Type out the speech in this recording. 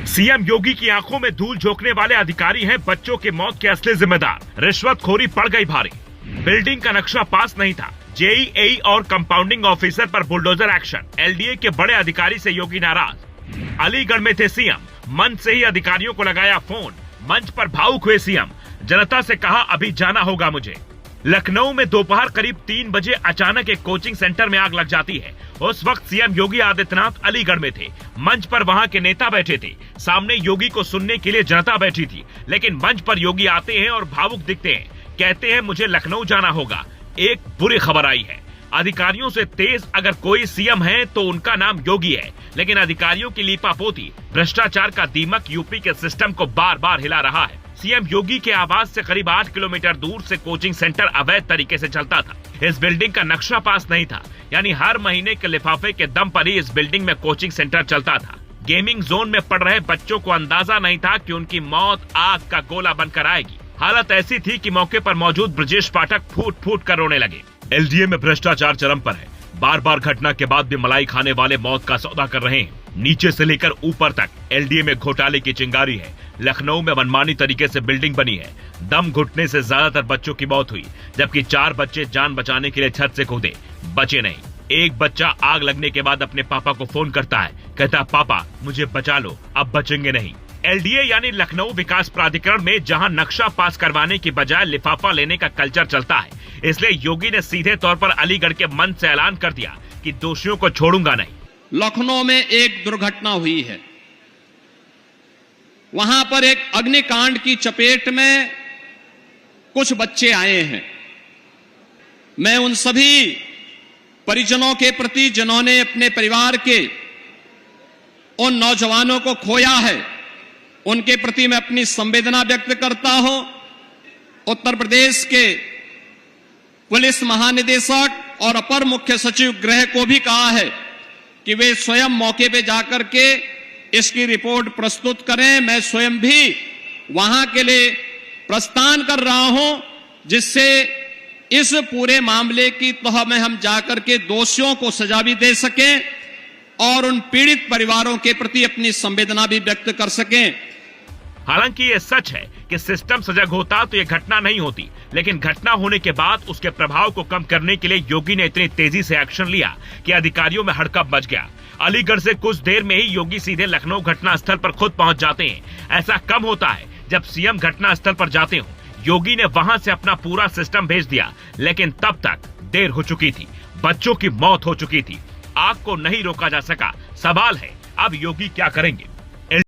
CM योगी की आंखों में धूल झोंकने वाले अधिकारी हैं बच्चों की मौत के असली जिम्मेदार। रिश्वतखोरी पड़ गई भारी। बिल्डिंग का नक्शा पास नहीं था। जेईई और कंपाउंडिंग ऑफिसर पर बुलडोजर एक्शन। एलडीए के बड़े अधिकारी से योगी नाराज। अलीगढ़ में थे सीएम, मंच से ही अधिकारियों को लगाया फोन। मंच पर भावुक हुए सीएम, जनता से कहा अभी जाना होगा मुझे। लखनऊ में दोपहर करीब 3 बजे अचानक एक कोचिंग सेंटर में आग लग जाती है। उस वक्त सीएम योगी आदित्यनाथ अलीगढ़ में थे। मंच पर वहां के नेता बैठे थे। सामने योगी को सुनने के लिए जनता बैठी थी, लेकिन मंच पर योगी आते हैं और भावुक दिखते हैं। कहते हैं मुझे लखनऊ जाना होगा। एक बुरी खबर आई है। अधिकारियों से तेज अगर कोई सीएम है तो उनका नाम योगी है, लेकिन अधिकारियों की लीपापोती, भ्रष्टाचार का दीमक यूपी के सिस्टम को बार बार हिला रहा है। सीएम योगी के आवास से करीब 8 किलोमीटर दूर से कोचिंग सेंटर अवैध तरीके से चलता था। इस बिल्डिंग का नक्शा पास नहीं था, यानी हर महीने के लिफाफे के दम पर ही इस बिल्डिंग में कोचिंग सेंटर चलता था। गेमिंग जोन में पढ़ रहे बच्चों को अंदाजा नहीं था कि उनकी मौत आग का गोला बनकर आएगी। हालत ऐसी थी कि मौके पर मौजूद ब्रजेश पाठक फूट फूट कर रोने लगे। एलडीए में भ्रष्टाचार चरम पर है। बार बार घटना के बाद भी मलाई खाने वाले मौत का सौदा कर रहे हैं। नीचे से लेकर ऊपर तक एलडीए में घोटाले की चिंगारी है। लखनऊ में मनमानी तरीके से बिल्डिंग बनी है। दम घुटने से ज्यादातर बच्चों की मौत हुई, जबकि 4 बच्चे जान बचाने के लिए छत से कूदे, बचे नहीं। एक बच्चा आग लगने के बाद अपने पापा को फोन करता है, कहता पापा मुझे बचा लो, अब बचेंगे नहीं। एलडीए यानी लखनऊ विकास प्राधिकरण में जहां नक्शा पास करवाने की बजाय लिफाफा लेने का कल्चर चलता है, इसलिए योगी ने सीधे तौर पर अलीगढ़ के मंच से ऐलान कर दिया कि दोषियों को छोड़ूंगा नहीं। लखनऊ में एक दुर्घटना हुई है। वहां पर एक अग्निकांड की चपेट में कुछ बच्चे आए हैं। मैं उन सभी परिजनों के प्रति जिन्होंने अपने परिवार के उन नौजवानों को खोया है, उनके प्रति मैं अपनी संवेदना व्यक्त करता हूं। उत्तर प्रदेश के पुलिस महानिदेशक और अपर मुख्य सचिव गृह को भी कहा है कि वे स्वयं मौके पे जाकर के इसकी रिपोर्ट प्रस्तुत करें। मैं स्वयं भी वहां के लिए प्रस्थान कर रहा हूं, जिससे इस पूरे मामले की तह में हम जाकर के दोषियों को सजा भी दे सकें और उन पीड़ित परिवारों के प्रति अपनी संवेदना भी व्यक्त कर सकें। हालांकि ये सच है कि सिस्टम सजग होता तो ये घटना नहीं होती, लेकिन घटना होने के बाद उसके प्रभाव को कम करने के लिए योगी ने इतनी तेजी से एक्शन लिया कि अधिकारियों में हड़कंप मच गया। अलीगढ़ से कुछ देर में ही योगी सीधे लखनऊ घटना स्थल पर खुद पहुंच जाते हैं। ऐसा कम होता है जब सीएम घटना स्थल पर जाते हो। योगी ने वहां से अपना पूरा सिस्टम भेज दिया, लेकिन तब तक देर हो चुकी थी। बच्चों की मौत हो चुकी थी। आग को नहीं रोका जा सका। सवाल है अब योगी क्या करेंगे।